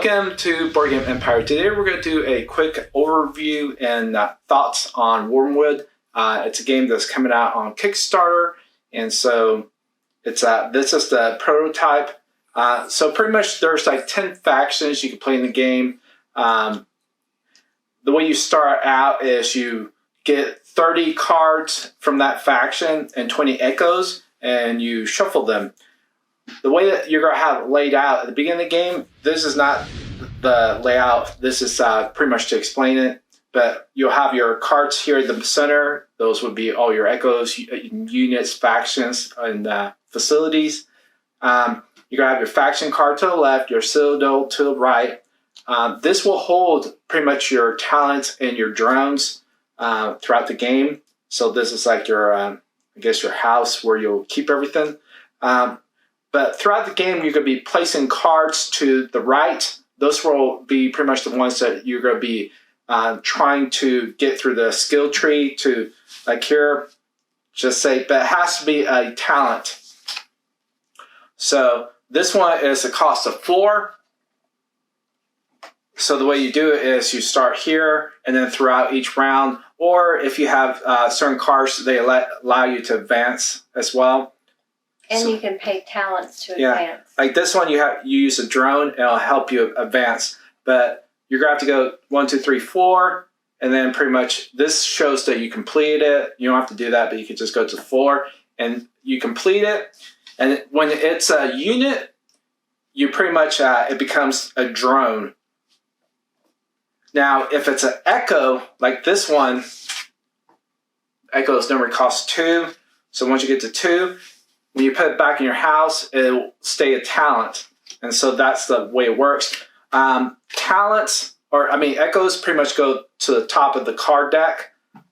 Welcome to Board Game Empire. Today we're going to do a quick overview and thoughts on Wormwood. It's a game that's coming out on Kickstarter, and so it's this is the prototype. So pretty much there's like 10 factions you can play in the game. The way you start out is you get 30 cards from that faction and 20 echoes, and you shuffle them. The way that you're going to have it laid out at the beginning of the game, this is not the layout. This is pretty much to explain it. But you'll have your cards here in the center. Those would be all your echoes, units, factions, and facilities. You're going to have your faction card to the left, your citadel to the right. This will hold pretty much your talents and your drones throughout the game. So this is like your, I guess, your house where you'll keep everything. But throughout the game, you're going to be placing cards to the right. Those will be pretty much the ones that you're going to be trying to get through the skill tree to, like here, just say, but it has to be a talent. So this one is a cost of 4. So the way you do it is you start here and then throughout each round, or if you have certain cards, they allow you to advance as well. And so, you can pay talents to advance. Like this one, you use a drone, and it'll help you advance. But you're going to have to go 1, 2, 3, 4, and then pretty much this shows that you completed it. You don't have to do that, but you can just go to 4, and you complete it. And when it's a unit, you pretty much, it becomes a drone. Now, if it's an echo, like this one, echo's number costs 2. So once you get to 2, when you put it back in your house, it'll stay a talent. And so that's the way it works. Talents, echoes pretty much go to the top of the card deck.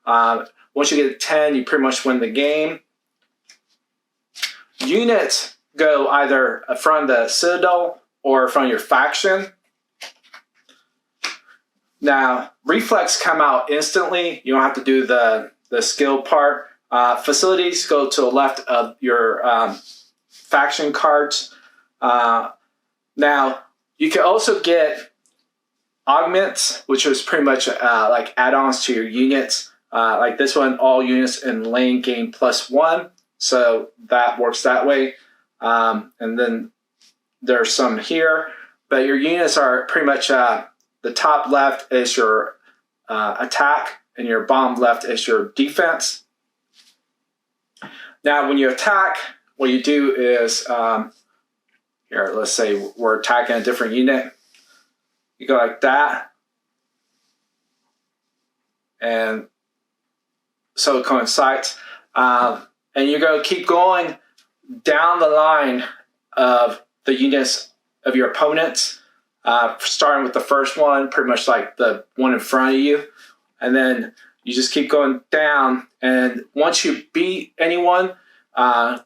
Once you get to 10, you pretty much win the game. Units go either from the citadel or from your faction. Now, reflex come out instantly. You don't have to do the skill part. Facilities go to the left of your faction cards. Now, you can also get augments, which is pretty much like add-ons to your units. Like this one, all units in lane gain +1. So that works that way. And then there's some here. But your units are pretty much the top left is your attack, and your bottom left is your defense. Now, when you attack, what you do is, here, let's say we're attacking a different unit. You go like that. And so it coincides. And you're going to keep going down the line of the units of your opponents, starting with the first one, pretty much like the one in front of you. And then you just keep going down, and once you beat anyone,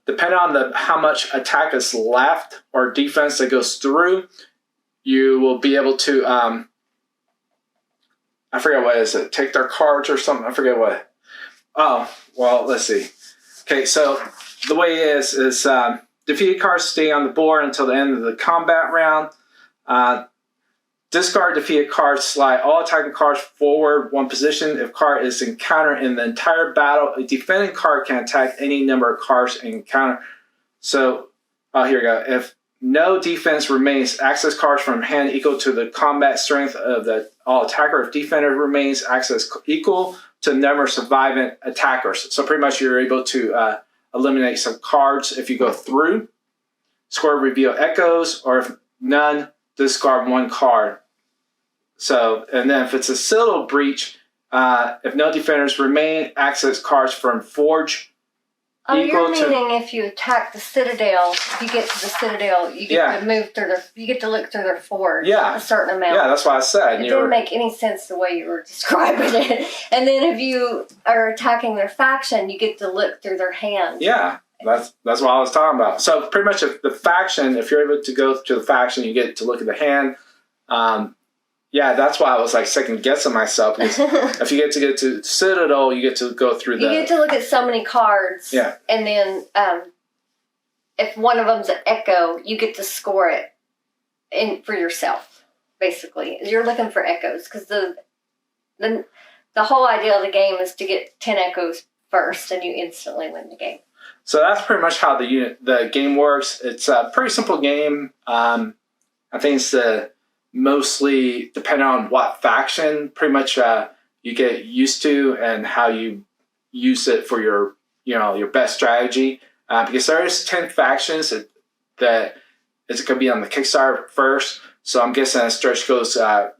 depending on how much attack is left or defense that goes through, you will be able to, I forget what is it, take their cards or something, I forget what. Oh, well, let's see. Okay, so the way it is defeated cards stay on the board until the end of the combat round. Discard defeated cards, slide all attacking cards forward 1 position. If card is encountered in the entire battle, a defending card can attack any number of cards encountered. So, here we go. If no defense remains, access cards from hand equal to the combat strength of the all attacker. If defender remains, access equal to the number of surviving attackers. So pretty much you're able to eliminate some cards if you go through. Score reveal echoes, or if none, discard 1 card. So, and then if it's a citadel breach, if no defenders remain, access cards from Forge. You're meaning if you attack the citadel, if you get to the citadel, you get to move through you get to look through their forge a certain amount. Yeah, that's what I said. It didn't make any sense the way you were describing it. And then if you are attacking their faction, you get to look through their hand. Yeah. That's what I was talking about. So pretty much if the faction, if you're able to go to the faction, you get to look at the hand. That's why I was like second guessing myself. Because if you get to Citadel, you get to go through You get to look at so many cards. Yeah. And then if one of them's an echo, you get to score it for yourself. basically. You're looking for echoes because the whole idea of the game is to get 10 echoes first, and you instantly win the game. So that's pretty much how the game works. It's a pretty simple game. I think it's mostly depending on what faction pretty much you get used to and how you use it for your best strategy. Because there is 10 factions that it's going to be on the Kickstarter first. So I'm guessing as stretch goes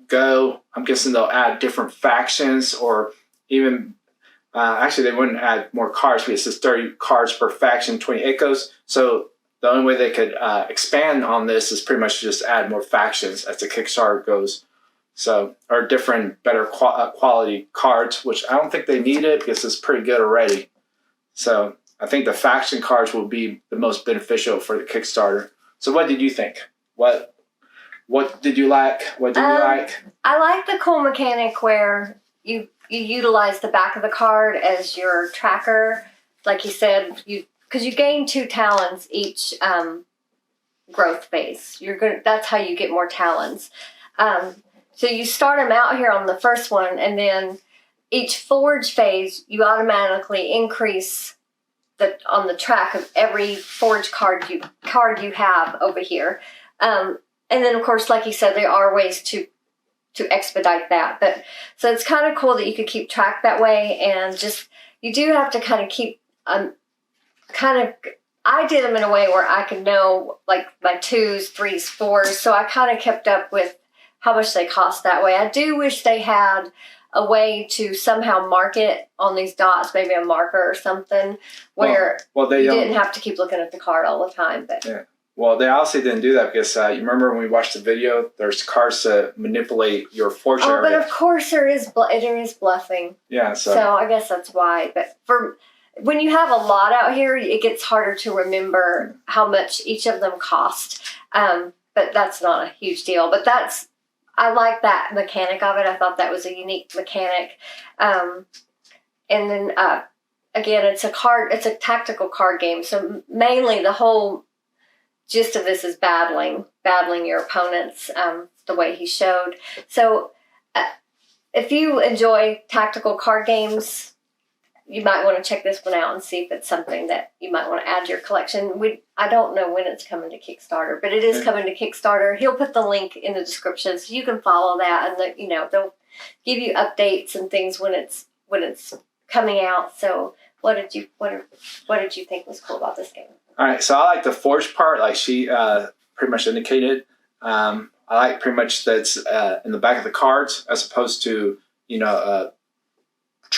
go, I'm guessing they'll add different factions, or even actually they wouldn't add more cards because it's 30 cards per faction, 20 echoes. So the only way they could expand on this is pretty much just add more factions as the Kickstarter goes. So, or different, better quality cards, which I don't think they need it because it's pretty good already. So I think the faction cards will be the most beneficial for the Kickstarter. So what did you think? What did you like? What did you like? I like the cool mechanic where you utilize the back of the card as your tracker. Like you said, because you gain 2 talons each growth phase. That's how you get more talons. So you start them out here on the first one, and then each forge phase, you automatically increase on the track of every forge card you have over here. And then, of course, like you said, there are ways to expedite that. But so it's kind of cool that you could keep track that way, and just you do have to kind of keep I did them in a way where I could know like my 2s, 3s, 4s. So I kind of kept up with how much they cost that way. I do wish they had a way to somehow mark it on these dots, maybe a marker or something, where you didn't have to keep looking at the card all the time. But yeah. Well, they obviously didn't do that because you remember when we watched the video, there's cards to manipulate your forge area. But of course there is bluffing. Yeah. So I guess that's why. But when you have a lot out here, it gets harder to remember how much each of them cost. But that's not a huge deal. But I like that mechanic of it. I thought that was a unique mechanic. And then again, it's a tactical card game. So mainly the whole gist of this is battling your opponents, the way he showed. So if you enjoy tactical card games, you might want to check this one out and see if it's something that you might want to add to your collection. I don't know when it's coming to Kickstarter, but it is coming to Kickstarter. He'll put the link in the description so you can follow that, and they'll give you updates and things when it's coming out. So what did you think was cool about this game? All right, so I like the forge part, like she pretty much indicated. I like pretty much that's in the back of the cards as opposed to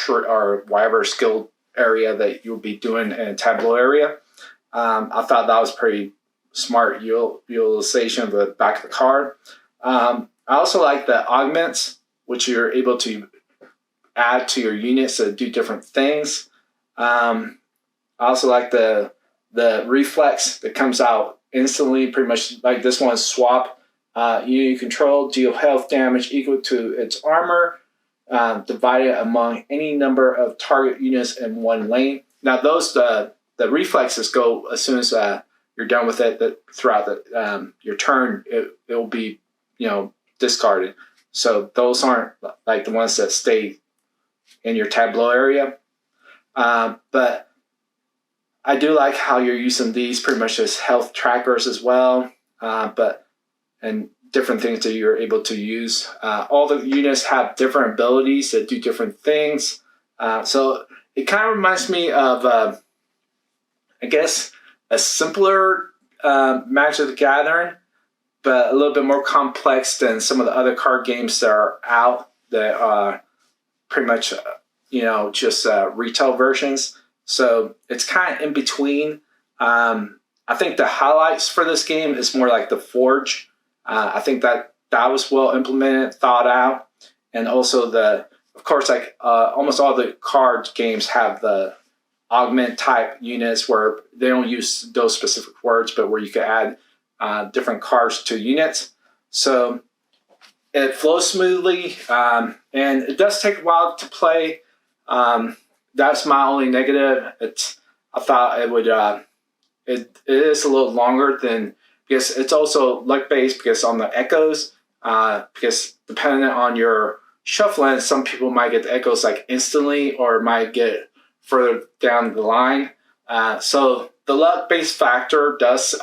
or whatever skill area that you'll be doing in a tableau area. I thought that was pretty smart utilization of the back of the card. I also like the augments, which you're able to add to your units to do different things. I also like the reflex that comes out instantly, pretty much like this one, swap unit you control, deal health damage equal to its armor, divided among any number of target units in one lane. Now those the reflexes go as soon as you're done with it. Throughout your turn, it will be discarded. So those aren't like the ones that stay in your tableau area. But I do like how you're using these pretty much as health trackers as well. And different things that you're able to use. All the units have different abilities that do different things. So it kind of reminds me of, I guess, a simpler Magic the Gathering, but a little bit more complex than some of the other card games that are out that are pretty much, just retail versions. So it's kind of in between. I think the highlights for this game is more like the Forge. I think that was well implemented, thought out, and also of course, like almost all the card games have the augment type units where they don't use those specific words, but where you can add different cards to units. So it flows smoothly, and it does take a while to play. That's my only negative. I thought it would. It is a little longer than. Because it's also luck-based because on the echoes, because depending on your shuffling, some people might get the echoes like instantly or might get further down the line. So the luck-based factor does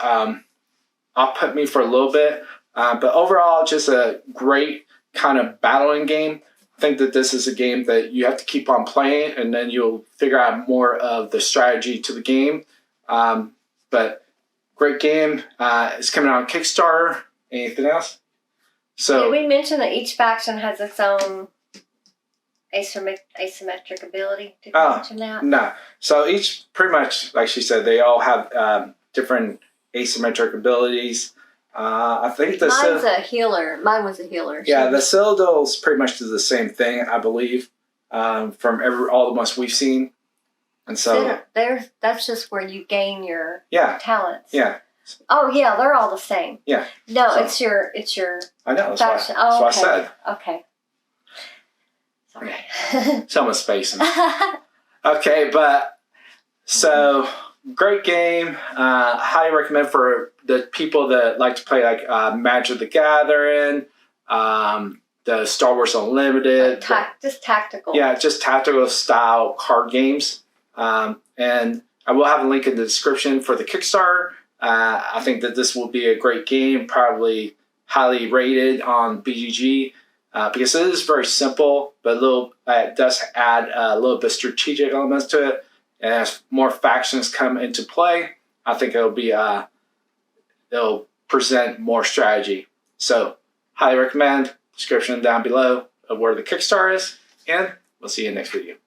off-put me for a little bit, but overall, just a great kind of battling game. I think that this is a game that you have to keep on playing, and then you'll figure out more of the strategy to the game. But great game. It's coming out on Kickstarter. Anything else? So did we mention that each faction has its own asymmetric ability? Did we mention that? No. So each, pretty much, like she said, they all have different asymmetric abilities. I think Mine's a healer. Mine was a healer. Yeah, the Citadels pretty much do the same thing, I believe, from all the ones we've seen. And so that's just where you gain your talents. Yeah. Oh yeah, they're all the same. Yeah. No, so, it's your I know. That's faction. what I said. Okay. Sorry. Someone's spacing. Okay, but so great game. Highly recommend for the people that like to play like Magic the Gathering, the Star Wars Unlimited. Just tactical. Yeah, just tactical style card games. And I will have a link in the description for the Kickstarter. I think that this will be a great game, probably highly rated on BGG, because it is very simple, but it does add a little bit of strategic elements to it. And as more factions come into play, I think it'll present more strategy. So, highly recommend. Description down below of where the Kickstarter is, and we'll see you in the next video.